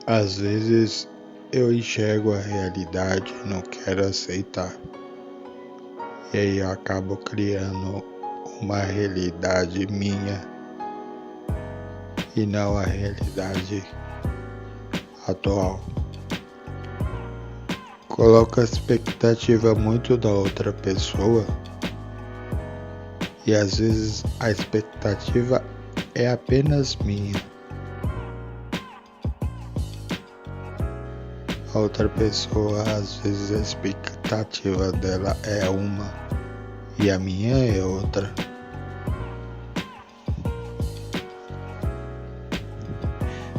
Às vezes eu enxergo a realidade e não quero aceitar. E aí eu acabo criando uma realidade minha e não a realidade atual. Coloco a expectativa muito da outra pessoa e às vezes a expectativa é apenas minha. A outra pessoa, às vezes a expectativa dela é uma e a minha é outra.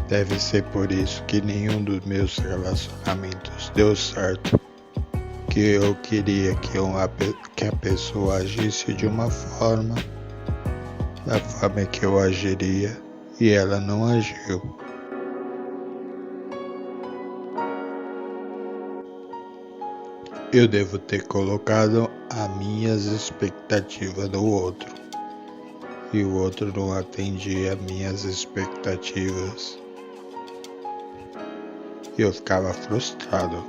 Deve ser por isso que nenhum dos meus relacionamentos deu certo. Que eu queria que a pessoa agisse de uma forma, da forma que eu agiria, e ela não agiu. Eu devo ter colocado as minhas expectativas no outro, e o outro não atendia as minhas expectativas. E eu ficava frustrado.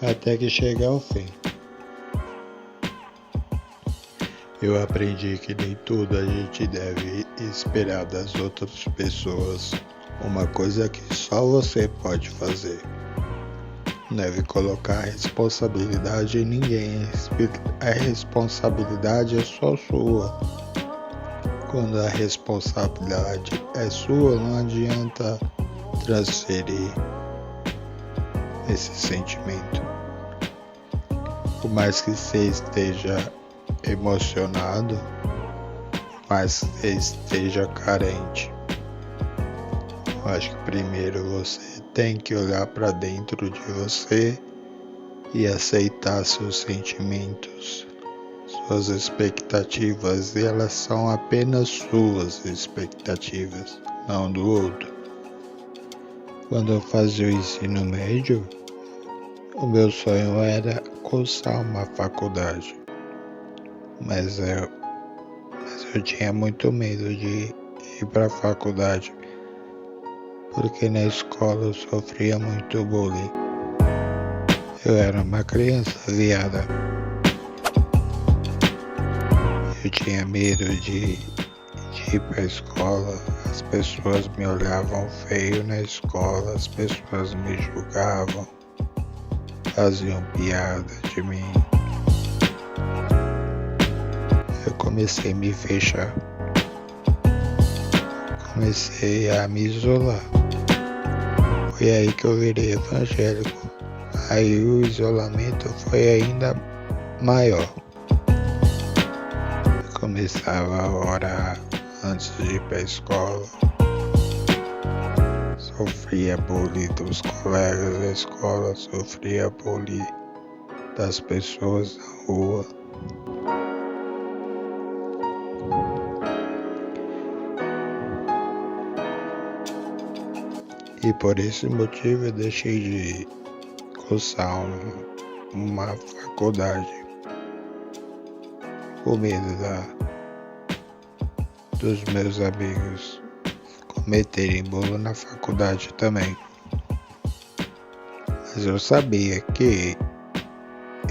Até que chega ao fim. Eu aprendi que nem tudo a gente deve esperar das outras pessoas. Uma coisa que só você pode fazer. Não deve colocar a responsabilidade em ninguém. A responsabilidade é só sua. Quando a responsabilidade é sua, não adianta transferir esse sentimento. Por mais que você esteja emocionado, por mais que você esteja carente, eu acho que primeiro você tem que olhar para dentro de você e aceitar seus sentimentos, suas expectativas, e elas são apenas suas expectativas, não do outro. Quando eu fazia o ensino médio, o meu sonho era cursar uma faculdade, mas eu tinha muito medo de ir para a faculdade, porque na escola eu sofria muito bullying. Eu era uma criança viada. Eu tinha medo de ir para a escola, as pessoas me olhavam feio na escola, as pessoas me julgavam, faziam piada de mim. Eu comecei a me fechar, comecei a me isolar. Foi aí que eu virei evangélico. Aí o isolamento foi ainda maior. Eu começava a orar antes de ir para a escola. Sofria bullying dos colegas da escola, sofria bullying das pessoas na rua. E por esse motivo eu deixei de cursar uma faculdade, por medo dos meus amigos cometerem bullying na faculdade também. Mas eu sabia que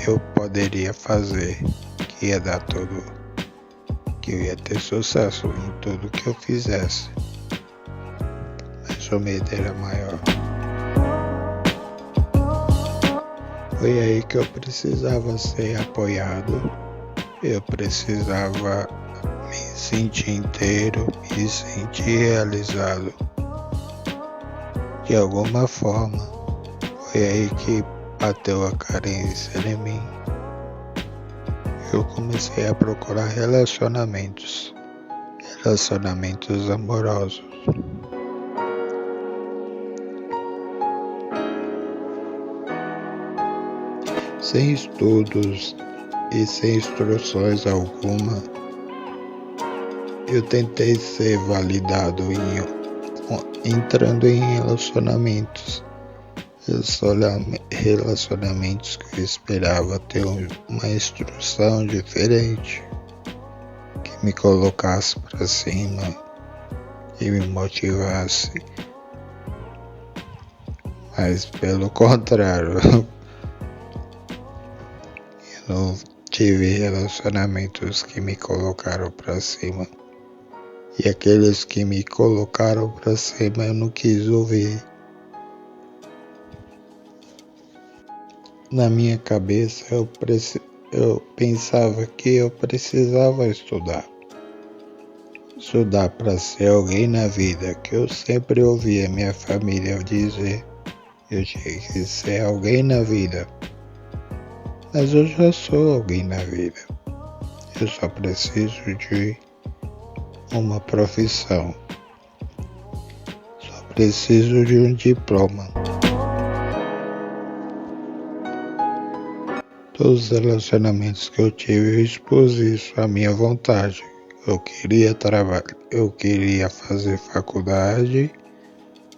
eu poderia fazer, que ia dar tudo, que eu ia ter sucesso em tudo que eu fizesse. Mas o medo era maior. Foi aí que eu precisava ser apoiado, eu precisava me sentir inteiro, me sentir realizado. De alguma forma, foi aí que bateu a carência em mim. Eu comecei a procurar relacionamentos amorosos. Sem estudos e sem instruções alguma, eu tentei ser validado entrando em relacionamentos que eu esperava ter uma instrução diferente, que me colocasse para cima, e me motivasse, mas pelo contrário, eu não tive relacionamentos que me colocaram pra cima. E aqueles que me colocaram pra cima eu não quis ouvir. Na minha cabeça eu pensava que eu precisava estudar. Estudar para ser alguém na vida, que eu sempre ouvia minha família dizer. Eu tinha que ser alguém na vida. Mas eu já sou alguém na vida. Eu só preciso de uma profissão. Só preciso de um diploma. Todos os relacionamentos que eu tive, eu expus isso à minha vontade. Eu queria trabalhar, eu queria fazer faculdade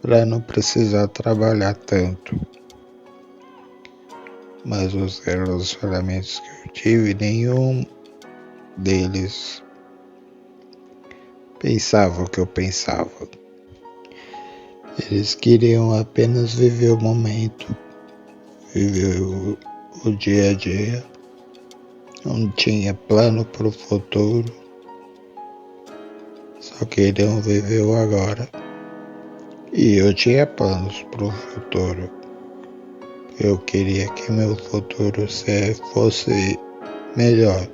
para não precisar trabalhar tanto. Mas os relacionamentos que eu tive, nenhum deles pensava o que eu pensava. Eles queriam apenas viver o momento, viver o dia a dia. Não tinha plano para o futuro, só queriam viver o agora. E eu tinha planos para o futuro. Eu queria que meu futuro fosse melhor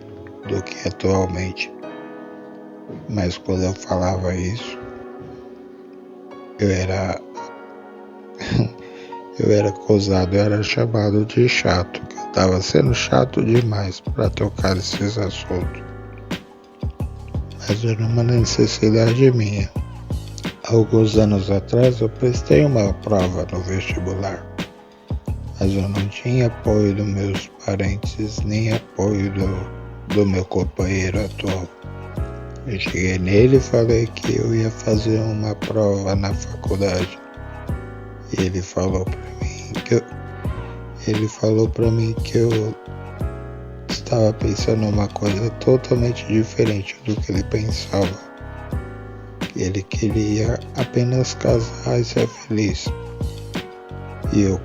do que atualmente. Mas quando eu falava isso, eu era acusado, eu era chamado de chato, que eu estava sendo chato demais para tocar esses assuntos. Mas era uma necessidade minha. Alguns anos atrás eu prestei uma prova no vestibular, mas eu não tinha apoio dos meus parentes, nem apoio do meu companheiro atual. Eu cheguei nele e falei que eu ia fazer uma prova na faculdade. E ele falou para mim que eu estava pensando uma coisa totalmente diferente do que ele pensava. Ele queria apenas casar e ser feliz. E eu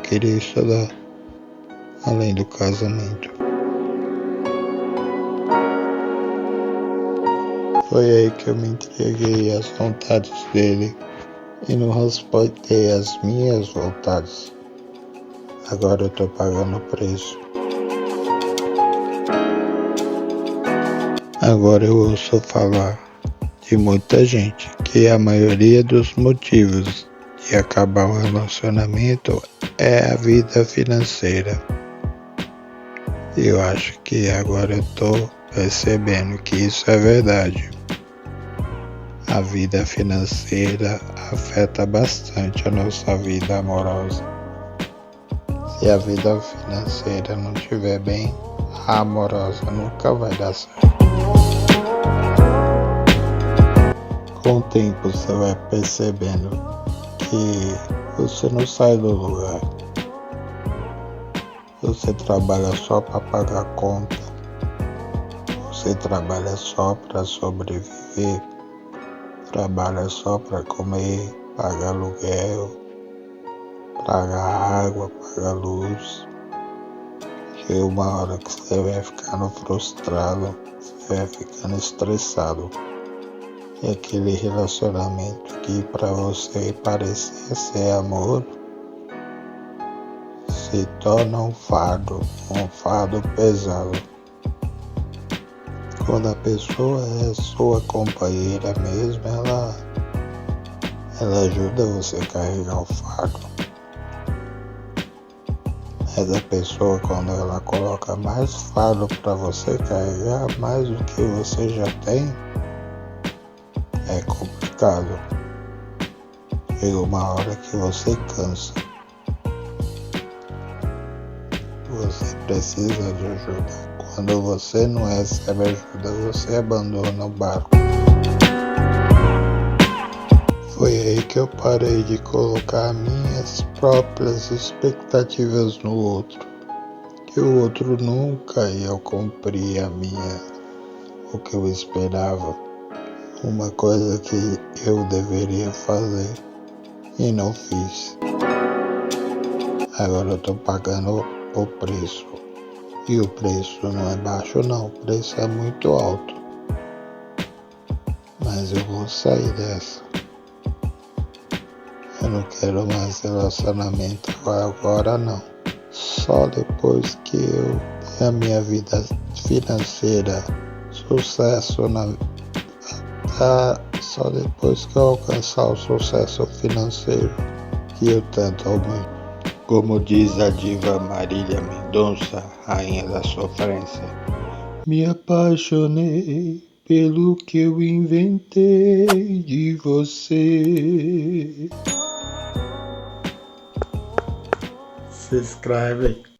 queria estudar além do casamento. Foi aí que eu me entreguei às vontades dele e não respeitei as minhas vontades. Agora eu tô pagando o preço. Agora eu ouço falar de muita gente que a maioria dos motivos de acabar o relacionamento é a vida financeira. Eu acho que agora eu tô percebendo que isso é verdade. A vida financeira afeta bastante a nossa vida amorosa. Se a vida financeira não estiver bem, a amorosa nunca vai dar certo. Com o tempo você vai percebendo que você não sai do lugar. Você trabalha só para pagar conta. Você trabalha só para sobreviver. Trabalha só para comer, pagar aluguel, pagar água, pagar luz. Chega uma hora que você vai ficando frustrado, você vai ficando estressado. E aquele relacionamento que para você parecia ser amor, se torna um fardo pesado. Quando a pessoa é sua companheira mesmo, ela ajuda você a carregar o fardo. Mas a pessoa, quando ela coloca mais fardo para você carregar, mais do que você já tem, é complicado. Chega uma hora que você cansa. Você precisa de ajuda. Quando você não recebe ajuda, você abandona o barco. Foi aí que eu parei de colocar minhas próprias expectativas no outro. Que o outro nunca ia cumprir o que eu esperava. uma coisa que eu deveria fazer e não fiz. Agora eu tô pagando o preço. E o preço não é baixo não, o preço é muito alto. Mas eu vou sair dessa. Eu não quero mais relacionamento agora não. Só depois que eu ter a minha vida financeira, sucesso só depois que eu alcançar o sucesso financeiro que eu tanto almejo. Como diz a diva Marília Mendonça, rainha da sofrência, me apaixonei pelo que eu inventei de você. Se inscreve.